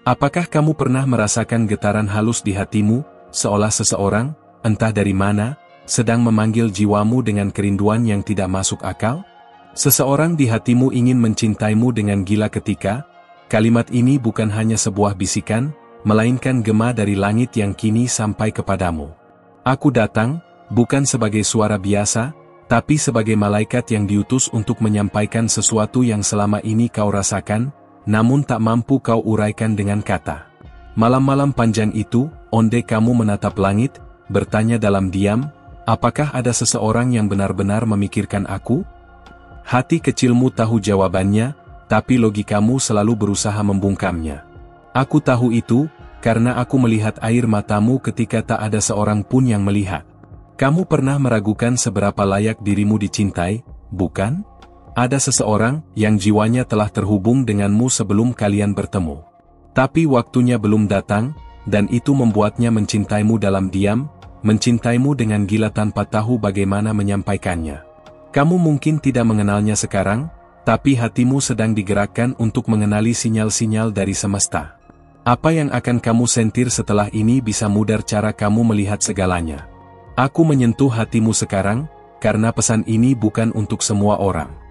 Apakah kamu pernah merasakan getaran halus di hatimu, seolah seseorang, entah dari mana, sedang memanggil jiwamu dengan kerinduan yang tidak masuk akal? Seseorang di hatimu ingin mencintaimu dengan gila ketika, kalimat ini bukan hanya sebuah bisikan, melainkan gema dari langit yang kini sampai kepadamu. Aku datang, bukan sebagai suara biasa, tapi sebagai malaikat yang diutus untuk menyampaikan sesuatu yang selama ini kau rasakan, namun tak mampu kau uraikan dengan kata. Malam-malam panjang itu, onde kamu menatap langit, bertanya dalam diam, apakah ada seseorang yang benar-benar memikirkan aku? Hati kecilmu tahu jawabannya, tapi logikamu selalu berusaha membungkamnya. Aku tahu itu, karena aku melihat air matamu ketika tak ada seorang pun yang melihat. Kamu pernah meragukan seberapa layak dirimu dicintai, bukan? Ada seseorang yang jiwanya telah terhubung denganmu sebelum kalian bertemu. Tapi waktunya belum datang, dan itu membuatnya mencintaimu dalam diam, mencintaimu dengan gila tanpa tahu bagaimana menyampaikannya. Kamu mungkin tidak mengenalnya sekarang, tapi hatimu sedang digerakkan untuk mengenali sinyal-sinyal dari semesta. Apa yang akan kamu sentir setelah ini bisa mudar cara kamu melihat segalanya. Aku menyentuh hatimu sekarang, karena pesan ini bukan untuk semua orang.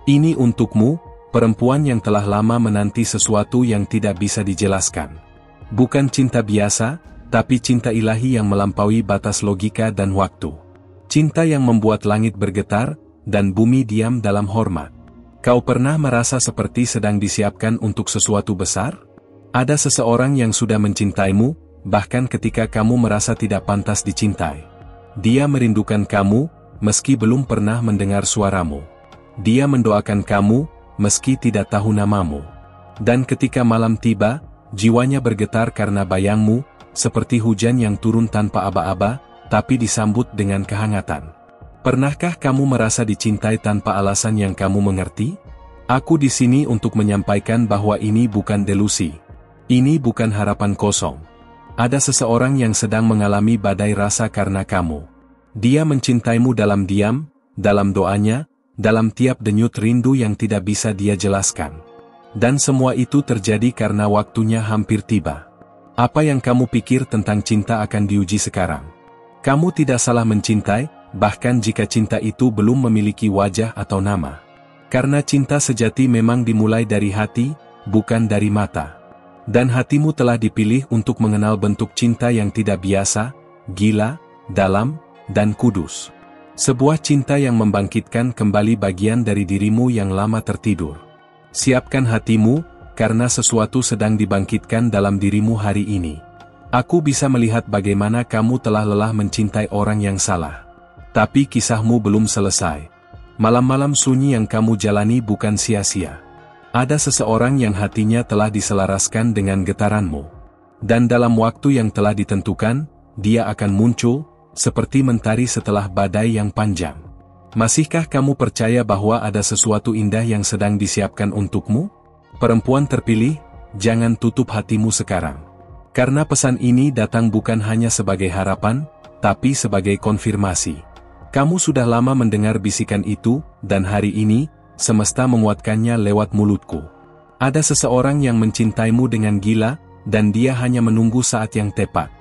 Ini untukmu, perempuan yang telah lama menanti sesuatu yang tidak bisa dijelaskan. Bukan cinta biasa, tapi cinta ilahi yang melampaui batas logika dan waktu. Cinta yang membuat langit bergetar, dan bumi diam dalam hormat. Kau pernah merasa seperti sedang disiapkan untuk sesuatu besar? Ada seseorang yang sudah mencintaimu, bahkan ketika kamu merasa tidak pantas dicintai. Dia merindukan kamu, meski belum pernah mendengar suaramu. Dia mendoakan kamu, meski tidak tahu namamu. Dan ketika malam tiba, jiwanya bergetar karena bayangmu, seperti hujan yang turun tanpa aba-aba, tapi disambut dengan kehangatan. Pernahkah kamu merasa dicintai tanpa alasan yang kamu mengerti? Aku di sini untuk menyampaikan bahwa ini bukan delusi. Ini bukan harapan kosong. Ada seseorang yang sedang mengalami badai rasa karena kamu. Dia mencintaimu dalam diam, dalam doanya, dalam tiap denyut rindu yang tidak bisa dia jelaskan. Dan semua itu terjadi karena waktunya hampir tiba. Apa yang kamu pikir tentang cinta akan diuji sekarang. Kamu tidak salah mencintai, bahkan jika cinta itu belum memiliki wajah atau nama. Karena cinta sejati memang dimulai dari hati, bukan dari mata. Dan hatimu telah dipilih untuk mengenal bentuk cinta yang tidak biasa, gila, dalam, dan kudus. Sebuah cinta yang membangkitkan kembali bagian dari dirimu yang lama tertidur. Siapkan hatimu, karena sesuatu sedang dibangkitkan dalam dirimu hari ini. Aku bisa melihat bagaimana kamu telah lelah mencintai orang yang salah. Tapi kisahmu belum selesai. Malam-malam sunyi yang kamu jalani bukan sia-sia. Ada seseorang yang hatinya telah diselaraskan dengan getaranmu. Dan dalam waktu yang telah ditentukan, dia akan muncul, seperti mentari setelah badai yang panjang. Masihkah kamu percaya bahwa ada sesuatu indah yang sedang disiapkan untukmu? Perempuan terpilih, jangan tutup hatimu sekarang. Karena pesan ini datang bukan hanya sebagai harapan, tapi sebagai konfirmasi. Kamu sudah lama mendengar bisikan itu, dan hari ini, semesta menguatkannya lewat mulutku. Ada seseorang yang mencintaimu dengan gila, dan dia hanya menunggu saat yang tepat.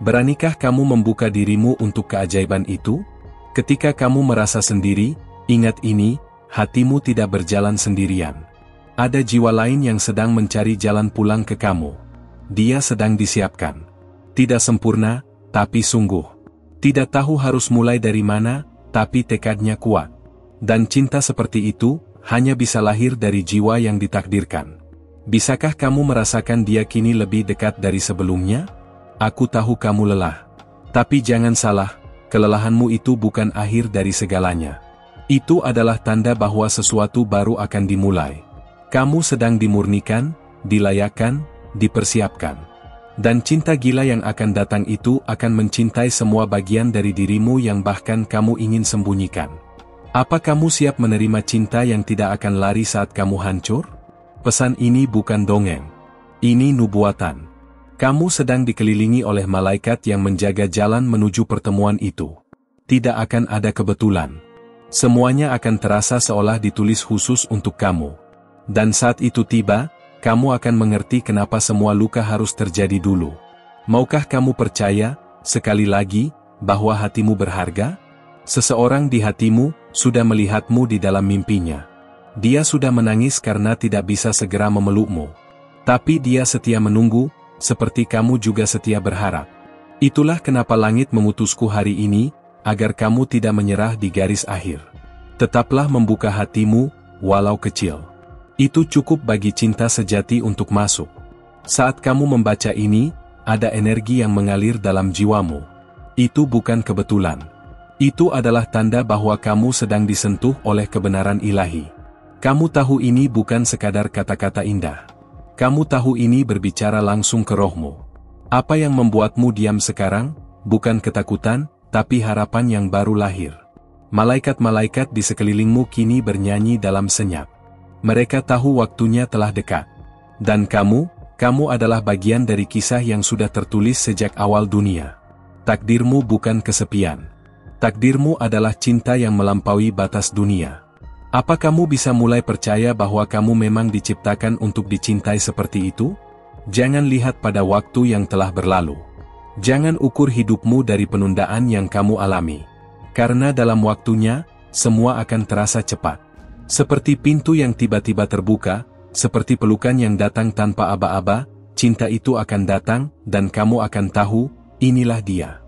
Beranikah kamu membuka dirimu untuk keajaiban itu? Ketika kamu merasa sendiri, ingat ini, hatimu tidak berjalan sendirian. Ada jiwa lain yang sedang mencari jalan pulang ke kamu. Dia sedang disiapkan. Tidak sempurna, tapi sungguh. Tidak tahu harus mulai dari mana, tapi tekadnya kuat. Dan cinta seperti itu, hanya bisa lahir dari jiwa yang ditakdirkan. Bisakah kamu merasakan dia kini lebih dekat dari sebelumnya? Aku tahu kamu lelah. Tapi jangan salah, kelelahanmu itu bukan akhir dari segalanya. Itu adalah tanda bahwa sesuatu baru akan dimulai. Kamu sedang dimurnikan, dilayakkan, dipersiapkan. Dan cinta gila yang akan datang itu akan mencintai semua bagian dari dirimu yang bahkan kamu ingin sembunyikan. Apa kamu siap menerima cinta yang tidak akan lari saat kamu hancur? Pesan ini bukan dongeng. Ini nubuatan. Kamu sedang dikelilingi oleh malaikat yang menjaga jalan menuju pertemuan itu. Tidak akan ada kebetulan. Semuanya akan terasa seolah ditulis khusus untuk kamu. Dan saat itu tiba, kamu akan mengerti kenapa semua luka harus terjadi dulu. Maukah kamu percaya, sekali lagi, bahwa hatimu berharga? Seseorang di hatimu sudah melihatmu di dalam mimpinya. Dia sudah menangis karena tidak bisa segera memelukmu. Tapi dia setia menunggu, seperti kamu juga setia berharap. Itulah kenapa langit mengutusku hari ini, agar kamu tidak menyerah di garis akhir. Tetaplah membuka hatimu, walau kecil. Itu cukup bagi cinta sejati untuk masuk. Saat kamu membaca ini, ada energi yang mengalir dalam jiwamu. Itu bukan kebetulan. Itu adalah tanda bahwa kamu sedang disentuh oleh kebenaran ilahi. Kamu tahu ini bukan sekadar kata-kata indah. Kamu tahu ini berbicara langsung ke rohmu. Apa yang membuatmu diam sekarang, bukan ketakutan, tapi harapan yang baru lahir. Malaikat-malaikat di sekelilingmu kini bernyanyi dalam senyap. Mereka tahu waktunya telah dekat. Dan kamu adalah bagian dari kisah yang sudah tertulis sejak awal dunia. Takdirmu bukan kesepian. Takdirmu adalah cinta yang melampaui batas dunia. Apa kamu bisa mulai percaya bahwa kamu memang diciptakan untuk dicintai seperti itu? Jangan lihat pada waktu yang telah berlalu. Jangan ukur hidupmu dari penundaan yang kamu alami. Karena dalam waktunya, semua akan terasa cepat. Seperti pintu yang tiba-tiba terbuka, seperti pelukan yang datang tanpa aba-aba, cinta itu akan datang, dan kamu akan tahu, inilah dia.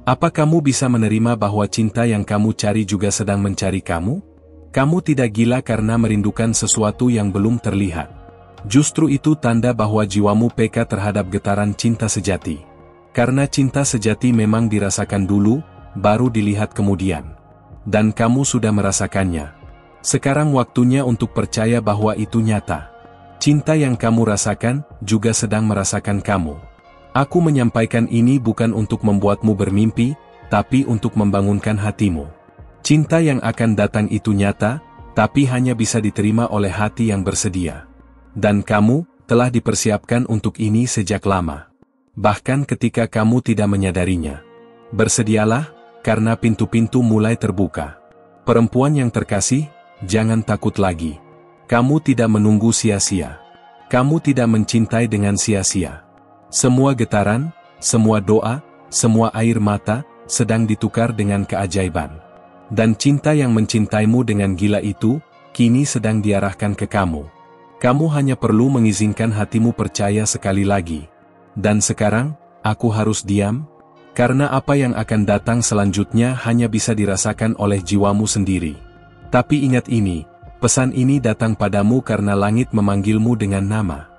Apa kamu bisa menerima bahwa cinta yang kamu cari juga sedang mencari kamu? Kamu tidak gila karena merindukan sesuatu yang belum terlihat. Justru itu tanda bahwa jiwamu peka terhadap getaran cinta sejati. Karena cinta sejati memang dirasakan dulu, baru dilihat kemudian. Dan kamu sudah merasakannya. Sekarang waktunya untuk percaya bahwa itu nyata. Cinta yang kamu rasakan, juga sedang merasakan kamu. Aku menyampaikan ini bukan untuk membuatmu bermimpi, tapi untuk membangunkan hatimu. Cinta yang akan datang itu nyata, tapi hanya bisa diterima oleh hati yang bersedia. Dan kamu, telah dipersiapkan untuk ini sejak lama. Bahkan ketika kamu tidak menyadarinya. Bersedialah, karena pintu-pintu mulai terbuka. Perempuan yang terkasih, jangan takut lagi. Kamu tidak menunggu sia-sia. Kamu tidak mencintai dengan sia-sia. Semua getaran, semua doa, semua air mata, sedang ditukar dengan keajaiban. Dan cinta yang mencintaimu dengan gila itu, kini sedang diarahkan ke kamu. Kamu hanya perlu mengizinkan hatimu percaya sekali lagi. Dan sekarang, aku harus diam? Karena apa yang akan datang selanjutnya hanya bisa dirasakan oleh jiwamu sendiri. Tapi ingat ini, pesan ini datang padamu karena langit memanggilmu dengan nama.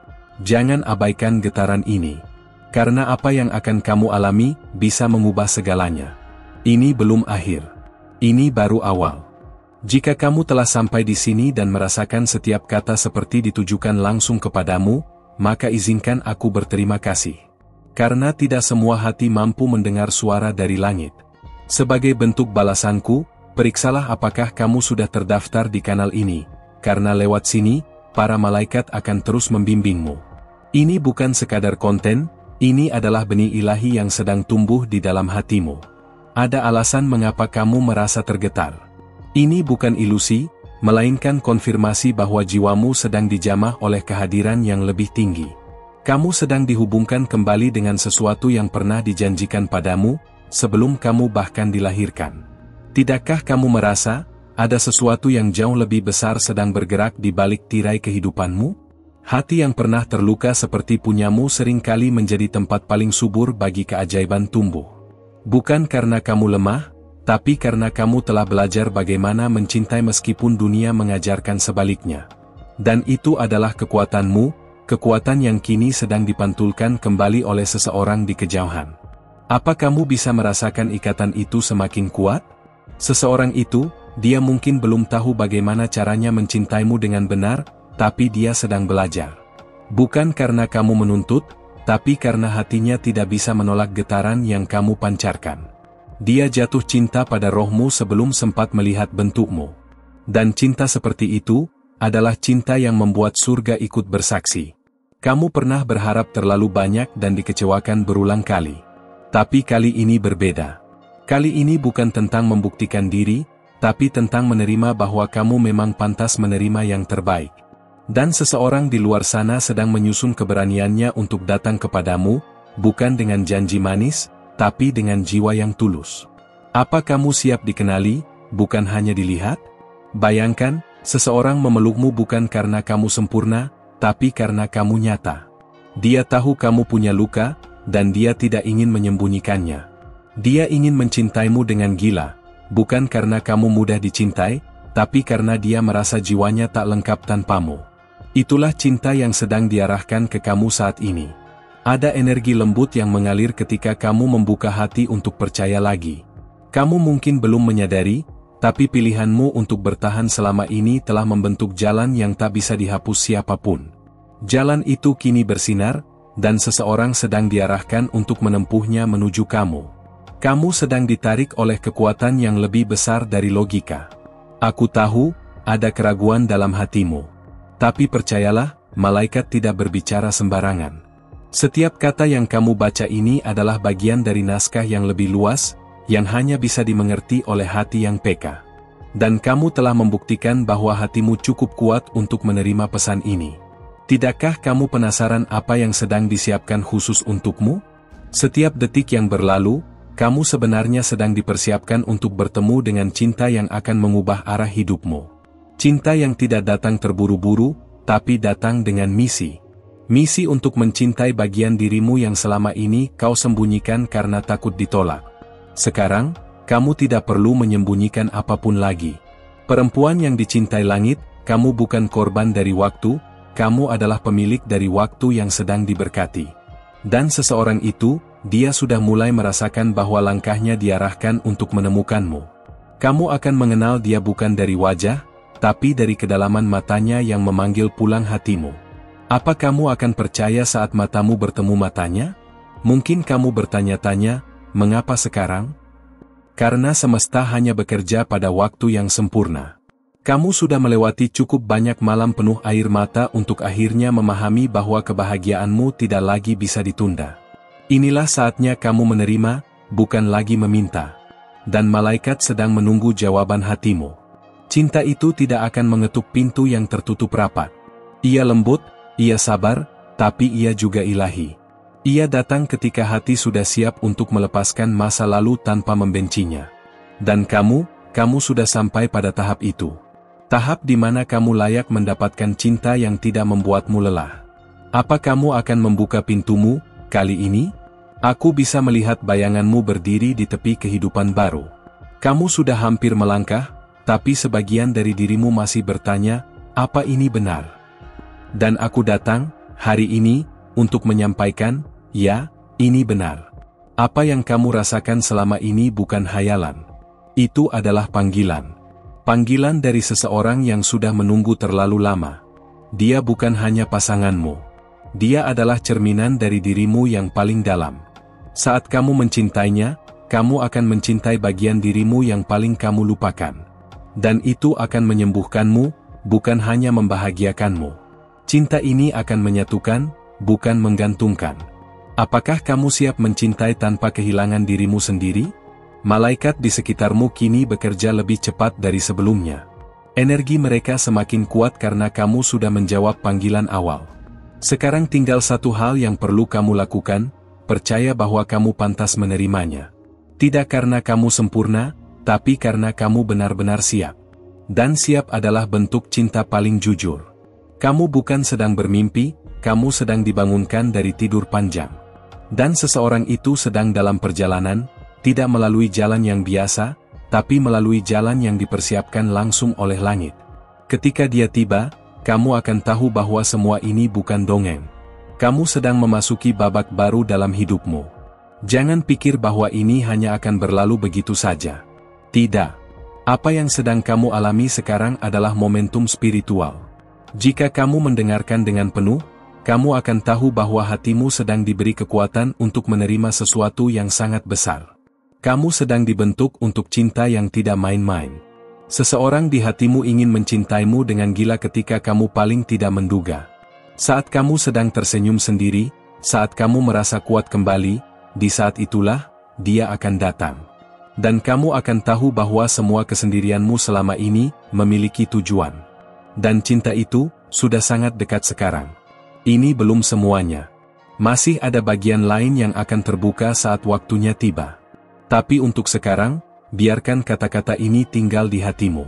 Jangan abaikan getaran ini. Karena apa yang akan kamu alami, bisa mengubah segalanya. Ini belum akhir. Ini baru awal. Jika kamu telah sampai di sini dan merasakan setiap kata seperti ditujukan langsung kepadamu, maka izinkan aku berterima kasih. Karena tidak semua hati mampu mendengar suara dari langit. Sebagai bentuk balasanku, periksalah apakah kamu sudah terdaftar di kanal ini, karena lewat sini, para malaikat akan terus membimbingmu. Ini bukan sekadar konten, ini adalah benih ilahi yang sedang tumbuh di dalam hatimu. Ada alasan mengapa kamu merasa tergetar. Ini bukan ilusi, melainkan konfirmasi bahwa jiwamu sedang dijamah oleh kehadiran yang lebih tinggi. Kamu sedang dihubungkan kembali dengan sesuatu yang pernah dijanjikan padamu, sebelum kamu bahkan dilahirkan. Tidakkah kamu merasa, ada sesuatu yang jauh lebih besar sedang bergerak di balik tirai kehidupanmu? Hati yang pernah terluka seperti punyamu seringkali menjadi tempat paling subur bagi keajaiban tumbuh. Bukan karena kamu lemah, tapi karena kamu telah belajar bagaimana mencintai meskipun dunia mengajarkan sebaliknya. Dan itu adalah kekuatanmu, kekuatan yang kini sedang dipantulkan kembali oleh seseorang di kejauhan. Apa kamu bisa merasakan ikatan itu semakin kuat? Seseorang itu, dia mungkin belum tahu bagaimana caranya mencintaimu dengan benar, tapi dia sedang belajar. Bukan karena kamu menuntut, tapi karena hatinya tidak bisa menolak getaran yang kamu pancarkan. Dia jatuh cinta pada rohmu sebelum sempat melihat bentukmu. Dan cinta seperti itu, adalah cinta yang membuat surga ikut bersaksi. Kamu pernah berharap terlalu banyak dan dikecewakan berulang kali. Tapi kali ini berbeda. Kali ini bukan tentang membuktikan diri, tapi tentang menerima bahwa kamu memang pantas menerima yang terbaik. Dan seseorang di luar sana sedang menyusun keberaniannya untuk datang kepadamu, bukan dengan janji manis, tapi dengan jiwa yang tulus. Apa kamu siap dikenali, bukan hanya dilihat? Bayangkan, seseorang memelukmu bukan karena kamu sempurna, tapi karena kamu nyata. Dia tahu kamu punya luka, dan dia tidak ingin menyembunyikannya. Dia ingin mencintaimu dengan gila, bukan karena kamu mudah dicintai, tapi karena dia merasa jiwanya tak lengkap tanpamu. Itulah cinta yang sedang diarahkan ke kamu saat ini. Ada energi lembut yang mengalir ketika kamu membuka hati untuk percaya lagi. Kamu mungkin belum menyadari, tapi pilihanmu untuk bertahan selama ini telah membentuk jalan yang tak bisa dihapus siapapun. Jalan itu kini bersinar, dan seseorang sedang diarahkan untuk menempuhnya menuju kamu. Kamu sedang ditarik oleh kekuatan yang lebih besar dari logika. Aku tahu, ada keraguan dalam hatimu. Tapi percayalah, malaikat tidak berbicara sembarangan. Setiap kata yang kamu baca ini adalah bagian dari naskah yang lebih luas, yang hanya bisa dimengerti oleh hati yang peka. Dan kamu telah membuktikan bahwa hatimu cukup kuat untuk menerima pesan ini. Tidakkah kamu penasaran apa yang sedang disiapkan khusus untukmu? Setiap detik yang berlalu, kamu sebenarnya sedang dipersiapkan untuk bertemu dengan cinta yang akan mengubah arah hidupmu. Cinta yang tidak datang terburu-buru, tapi datang dengan misi. Misi untuk mencintai bagian dirimu yang selama ini kau sembunyikan karena takut ditolak. Sekarang, kamu tidak perlu menyembunyikan apapun lagi. Perempuan yang dicintai langit, kamu bukan korban dari waktu, kamu adalah pemilik dari waktu yang sedang diberkati. Dan seseorang itu, dia sudah mulai merasakan bahwa langkahnya diarahkan untuk menemukanmu. Kamu akan mengenal dia bukan dari wajah, tapi dari kedalaman matanya yang memanggil pulang hatimu. Apa kamu akan percaya saat matamu bertemu matanya? Mungkin kamu bertanya-tanya, mengapa sekarang? Karena semesta hanya bekerja pada waktu yang sempurna. Kamu sudah melewati cukup banyak malam penuh air mata untuk akhirnya memahami bahwa kebahagiaanmu tidak lagi bisa ditunda. Inilah saatnya kamu menerima, bukan lagi meminta. Dan malaikat sedang menunggu jawaban hatimu. Cinta itu tidak akan mengetuk pintu yang tertutup rapat. Ia lembut, ia sabar, tapi ia juga ilahi. Ia datang ketika hati sudah siap untuk melepaskan masa lalu tanpa membencinya. Dan kamu sudah sampai pada tahap itu. Tahap di mana kamu layak mendapatkan cinta yang tidak membuatmu lelah. Apa kamu akan membuka pintumu, kali ini? Aku bisa melihat bayanganmu berdiri di tepi kehidupan baru. Kamu sudah hampir melangkah, tapi sebagian dari dirimu masih bertanya, apa ini benar? Dan aku datang, hari ini, untuk menyampaikan, ya, ini benar. Apa yang kamu rasakan selama ini bukan hayalan. Itu adalah panggilan. Panggilan dari seseorang yang sudah menunggu terlalu lama. Dia bukan hanya pasanganmu. Dia adalah cerminan dari dirimu yang paling dalam. Saat kamu mencintainya, kamu akan mencintai bagian dirimu yang paling kamu lupakan. Dan itu akan menyembuhkanmu, bukan hanya membahagiakanmu. Cinta ini akan menyatukan, bukan menggantungkan. Apakah kamu siap mencintai tanpa kehilangan dirimu sendiri? Malaikat di sekitarmu kini bekerja lebih cepat dari sebelumnya. Energi mereka semakin kuat karena kamu sudah menjawab panggilan awal. Sekarang tinggal satu hal yang perlu kamu lakukan, percaya bahwa kamu pantas menerimanya. Tidak karena kamu sempurna, tapi karena kamu benar-benar siap. Dan siap adalah bentuk cinta paling jujur. Kamu bukan sedang bermimpi, kamu sedang dibangunkan dari tidur panjang. Dan seseorang itu sedang dalam perjalanan, tidak melalui jalan yang biasa, tapi melalui jalan yang dipersiapkan langsung oleh langit. Ketika dia tiba, kamu akan tahu bahwa semua ini bukan dongeng. Kamu sedang memasuki babak baru dalam hidupmu. Jangan pikir bahwa ini hanya akan berlalu begitu saja. Tidak. Apa yang sedang kamu alami sekarang adalah momentum spiritual. Jika kamu mendengarkan dengan penuh, kamu akan tahu bahwa hatimu sedang diberi kekuatan untuk menerima sesuatu yang sangat besar. Kamu sedang dibentuk untuk cinta yang tidak main-main. Seseorang di hatimu ingin mencintaimu dengan gila ketika kamu paling tidak menduga. Saat kamu sedang tersenyum sendiri, saat kamu merasa kuat kembali, di saat itulah, dia akan datang. Dan kamu akan tahu bahwa semua kesendirianmu selama ini memiliki tujuan. Dan cinta itu sudah sangat dekat sekarang. Ini belum semuanya. Masih ada bagian lain yang akan terbuka saat waktunya tiba. Tapi untuk sekarang, biarkan kata-kata ini tinggal di hatimu.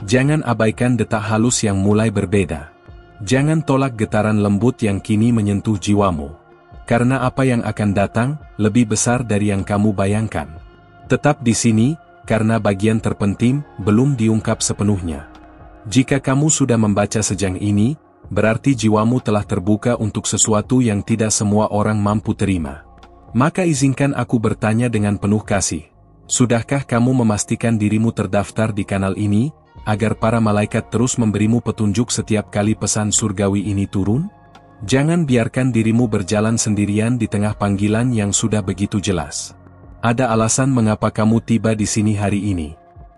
Jangan abaikan detak halus yang mulai berbeda. Jangan tolak getaran lembut yang kini menyentuh jiwamu. Karena apa yang akan datang, lebih besar dari yang kamu bayangkan. Tetap di sini, karena bagian terpenting belum diungkap sepenuhnya. Jika kamu sudah membaca sejauh ini, berarti jiwamu telah terbuka untuk sesuatu yang tidak semua orang mampu terima. Maka izinkan aku bertanya dengan penuh kasih. Sudahkah kamu memastikan dirimu terdaftar di kanal ini, agar para malaikat terus memberimu petunjuk setiap kali pesan surgawi ini turun? Jangan biarkan dirimu berjalan sendirian di tengah panggilan yang sudah begitu jelas. Ada alasan mengapa kamu tiba di sini hari ini.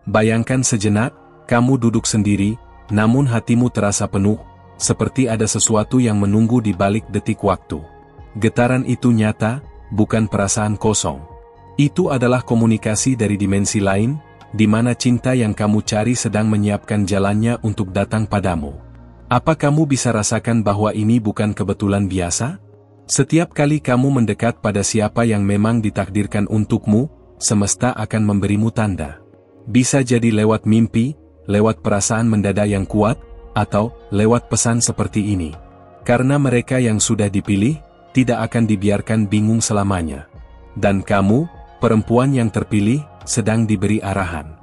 Bayangkan sejenak, kamu duduk sendiri, namun hatimu terasa penuh, seperti ada sesuatu yang menunggu di balik detik waktu. Getaran itu nyata, bukan perasaan kosong. Itu adalah komunikasi dari dimensi lain, di mana cinta yang kamu cari sedang menyiapkan jalannya untuk datang padamu. Apa kamu bisa rasakan bahwa ini bukan kebetulan biasa? Setiap kali kamu mendekat pada siapa yang memang ditakdirkan untukmu, semesta akan memberimu tanda. Bisa jadi lewat mimpi, lewat perasaan mendadak yang kuat, atau lewat pesan seperti ini. Karena mereka yang sudah dipilih, tidak akan dibiarkan bingung selamanya. Dan kamu, perempuan yang terpilih, sedang diberi arahan.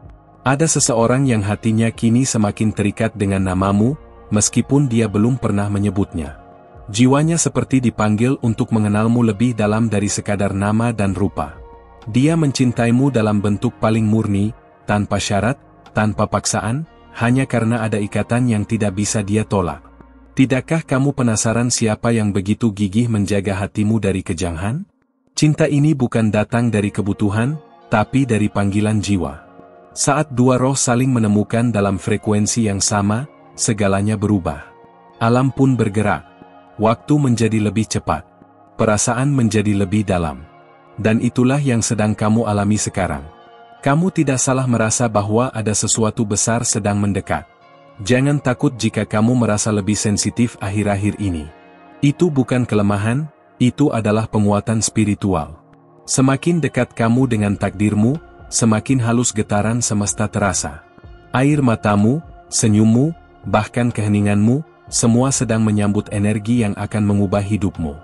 Ada seseorang yang hatinya kini semakin terikat dengan namamu, meskipun dia belum pernah menyebutnya. Jiwanya seperti dipanggil untuk mengenalmu lebih dalam dari sekadar nama dan rupa. Dia mencintaimu dalam bentuk paling murni, tanpa syarat, tanpa paksaan, hanya karena ada ikatan yang tidak bisa dia tolak. Tidakkah kamu penasaran siapa yang begitu gigih menjaga hatimu dari kejanghan? Cinta ini bukan datang dari kebutuhan, tapi dari panggilan jiwa. Saat dua roh saling menemukan dalam frekuensi yang sama, segalanya berubah. Alam pun bergerak. Waktu menjadi lebih cepat. Perasaan menjadi lebih dalam. Dan itulah yang sedang kamu alami sekarang. Kamu tidak salah merasa bahwa ada sesuatu besar sedang mendekat. Jangan takut jika kamu merasa lebih sensitif akhir-akhir ini. Itu bukan kelemahan, itu adalah penguatan spiritual. Semakin dekat kamu dengan takdirmu, semakin halus getaran semesta terasa. Air matamu, senyummu, bahkan keheninganmu, semua sedang menyambut energi yang akan mengubah hidupmu.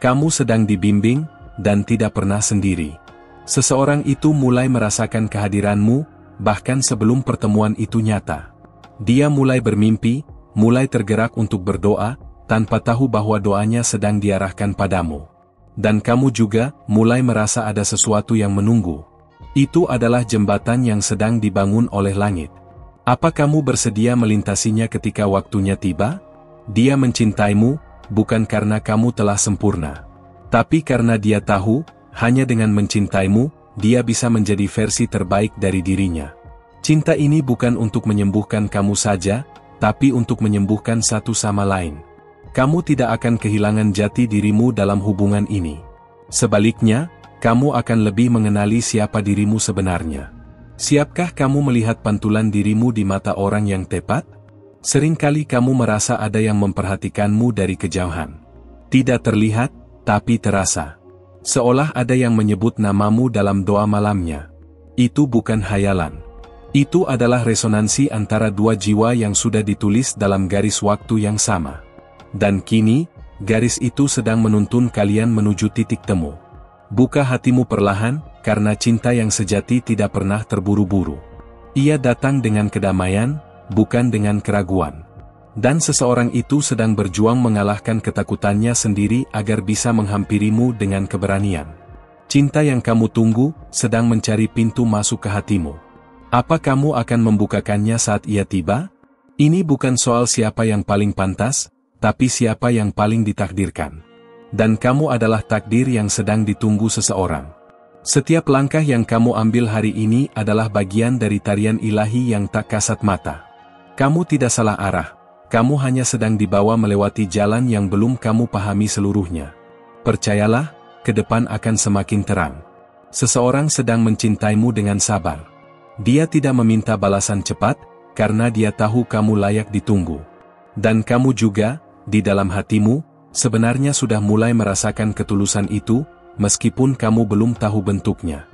Kamu sedang dibimbing, dan tidak pernah sendiri. Seseorang itu mulai merasakan kehadiranmu, bahkan sebelum pertemuan itu nyata. Dia mulai bermimpi, mulai tergerak untuk berdoa, tanpa tahu bahwa doanya sedang diarahkan padamu. Dan kamu juga mulai merasa ada sesuatu yang menunggu. Itu adalah jembatan yang sedang dibangun oleh langit. Apa kamu bersedia melintasinya ketika waktunya tiba? Dia mencintaimu, bukan karena kamu telah sempurna. Tapi karena dia tahu, hanya dengan mencintaimu, dia bisa menjadi versi terbaik dari dirinya. Cinta ini bukan untuk menyembuhkan kamu saja, tapi untuk menyembuhkan satu sama lain. Kamu tidak akan kehilangan jati dirimu dalam hubungan ini. Sebaliknya, kamu akan lebih mengenali siapa dirimu sebenarnya. Siapkah kamu melihat pantulan dirimu di mata orang yang tepat? Seringkali kamu merasa ada yang memperhatikanmu dari kejauhan. Tidak terlihat, tapi terasa. Seolah ada yang menyebut namamu dalam doa malamnya. Itu bukan hayalan. Itu adalah resonansi antara dua jiwa yang sudah ditulis dalam garis waktu yang sama. Dan kini, garis itu sedang menuntun kalian menuju titik temu. Buka hatimu perlahan, karena cinta yang sejati tidak pernah terburu-buru. Ia datang dengan kedamaian, bukan dengan keraguan. Dan seseorang itu sedang berjuang mengalahkan ketakutannya sendiri agar bisa menghampirimu dengan keberanian. Cinta yang kamu tunggu, sedang mencari pintu masuk ke hatimu. Apa kamu akan membukakannya saat ia tiba? Ini bukan soal siapa yang paling pantas, tapi siapa yang paling ditakdirkan. Dan kamu adalah takdir yang sedang ditunggu seseorang. Setiap langkah yang kamu ambil hari ini adalah bagian dari tarian ilahi yang tak kasat mata. Kamu tidak salah arah, kamu hanya sedang dibawa melewati jalan yang belum kamu pahami seluruhnya. Percayalah, ke depan akan semakin terang. Seseorang sedang mencintaimu dengan sabar. Dia tidak meminta balasan cepat, karena dia tahu kamu layak ditunggu. Dan kamu juga, di dalam hatimu, sebenarnya sudah mulai merasakan ketulusan itu, meskipun kamu belum tahu bentuknya.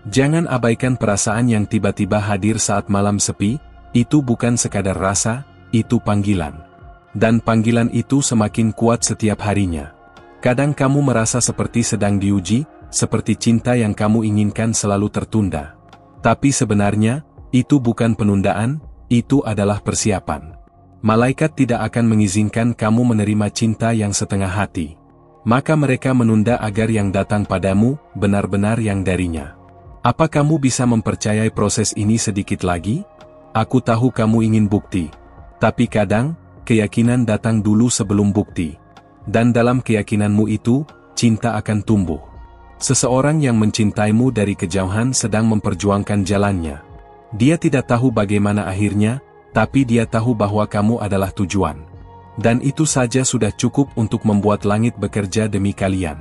Jangan abaikan perasaan yang tiba-tiba hadir saat malam sepi, itu bukan sekadar rasa, itu panggilan. Dan panggilan itu semakin kuat setiap harinya. Kadang kamu merasa seperti sedang diuji, seperti cinta yang kamu inginkan selalu tertunda. Tapi sebenarnya, itu bukan penundaan, itu adalah persiapan. Malaikat tidak akan mengizinkan kamu menerima cinta yang setengah hati. Maka mereka menunda agar yang datang padamu, benar-benar yang darinya. Apa kamu bisa mempercayai proses ini sedikit lagi? Aku tahu kamu ingin bukti. Tapi kadang, keyakinan datang dulu sebelum bukti. Dan dalam keyakinanmu itu, cinta akan tumbuh. Seseorang yang mencintaimu dari kejauhan sedang memperjuangkan jalannya. Dia tidak tahu bagaimana akhirnya, tapi dia tahu bahwa kamu adalah tujuan. Dan itu saja sudah cukup untuk membuat langit bekerja demi kalian.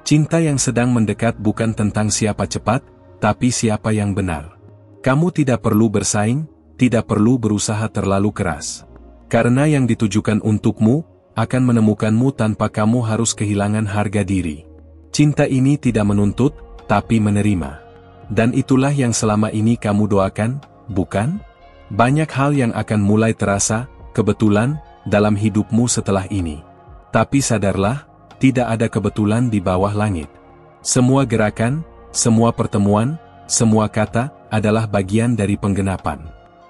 Cinta yang sedang mendekat bukan tentang siapa cepat, tapi siapa yang benar. Kamu tidak perlu bersaing, tidak perlu berusaha terlalu keras. Karena yang ditujukan untukmu, akan menemukanmu tanpa kamu harus kehilangan harga diri. Cinta ini tidak menuntut, tapi menerima. Dan itulah yang selama ini kamu doakan, bukan? Banyak hal yang akan mulai terasa, kebetulan, dalam hidupmu setelah ini. Tapi sadarlah, tidak ada kebetulan di bawah langit. Semua gerakan, semua pertemuan, semua kata, adalah bagian dari penggenapan.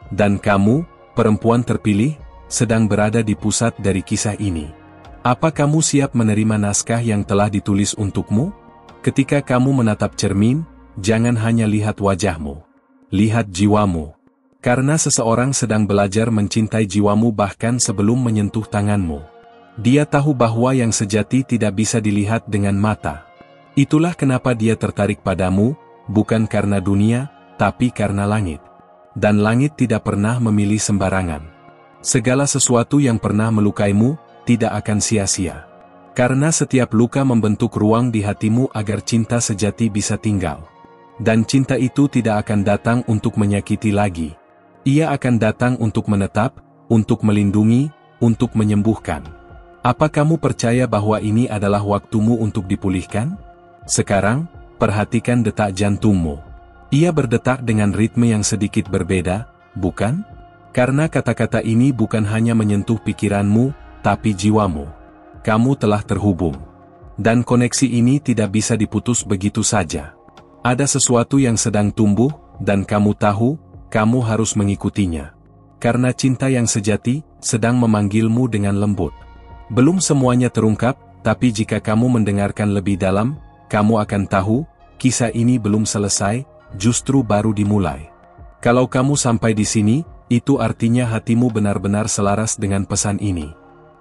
Dan kamu, perempuan terpilih, sedang berada di pusat dari kisah ini. Apa kamu siap menerima naskah yang telah ditulis untukmu? Ketika kamu menatap cermin, jangan hanya lihat wajahmu. Lihat jiwamu. Karena seseorang sedang belajar mencintai jiwamu bahkan sebelum menyentuh tanganmu. Dia tahu bahwa yang sejati tidak bisa dilihat dengan mata. Itulah kenapa dia tertarik padamu, bukan karena dunia, tapi karena langit. Dan langit tidak pernah memilih sembarangan. Segala sesuatu yang pernah melukaimu, tidak akan sia-sia. Karena setiap luka membentuk ruang di hatimu agar cinta sejati bisa tinggal. Dan cinta itu tidak akan datang untuk menyakiti lagi. Ia akan datang untuk menetap, untuk melindungi, untuk menyembuhkan. Apa kamu percaya bahwa ini adalah waktumu untuk dipulihkan? Sekarang, perhatikan detak jantungmu. Ia berdetak dengan ritme yang sedikit berbeda, bukan? Karena kata-kata ini bukan hanya menyentuh pikiranmu, tapi jiwamu. Kamu telah terhubung. Dan koneksi ini tidak bisa diputus begitu saja. Ada sesuatu yang sedang tumbuh, dan kamu tahu, kamu harus mengikutinya. Karena cinta yang sejati, sedang memanggilmu dengan lembut. Belum semuanya terungkap, tapi jika kamu mendengarkan lebih dalam, kamu akan tahu, kisah ini belum selesai, justru baru dimulai. Kalau kamu sampai di sini, itu artinya hatimu benar-benar selaras dengan pesan ini.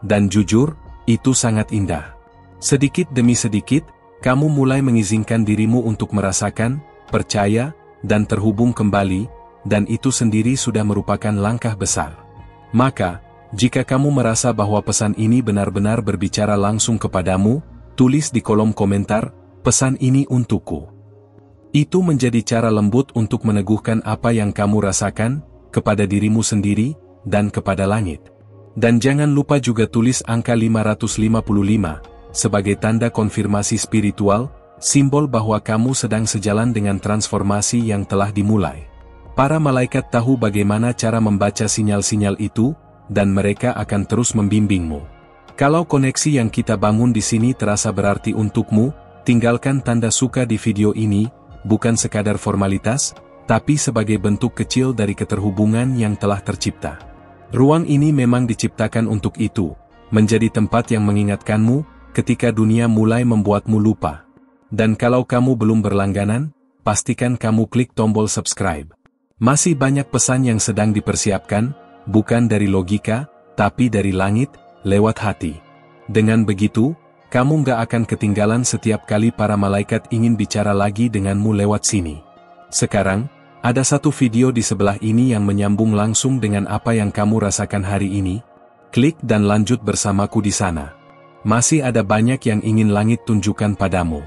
Dan jujur, itu sangat indah. Sedikit demi sedikit, kamu mulai mengizinkan dirimu untuk merasakan, percaya, dan terhubung kembali, dan itu sendiri sudah merupakan langkah besar. Maka, jika kamu merasa bahwa pesan ini benar-benar berbicara langsung kepadamu, tulis di kolom komentar, pesan ini untukku. Itu menjadi cara lembut untuk meneguhkan apa yang kamu rasakan, kepada dirimu sendiri, dan kepada langit. Dan jangan lupa juga tulis angka 555, sebagai tanda konfirmasi spiritual, simbol bahwa kamu sedang sejalan dengan transformasi yang telah dimulai. Para malaikat tahu bagaimana cara membaca sinyal-sinyal itu, dan mereka akan terus membimbingmu. Kalau koneksi yang kita bangun di sini terasa berarti untukmu, tinggalkan tanda suka di video ini, bukan sekadar formalitas, tapi sebagai bentuk kecil dari keterhubungan yang telah tercipta. Ruang ini memang diciptakan untuk itu, menjadi tempat yang mengingatkanmu, ketika dunia mulai membuatmu lupa. Dan kalau kamu belum berlangganan, pastikan kamu klik tombol subscribe. Masih banyak pesan yang sedang dipersiapkan, bukan dari logika, tapi dari langit, lewat hati. Dengan begitu, kamu gak akan ketinggalan setiap kali para malaikat ingin bicara lagi denganmu lewat sini. Sekarang, ada satu video di sebelah ini yang menyambung langsung dengan apa yang kamu rasakan hari ini. Klik dan lanjut bersamaku di sana. Masih ada banyak yang ingin langit tunjukkan padamu.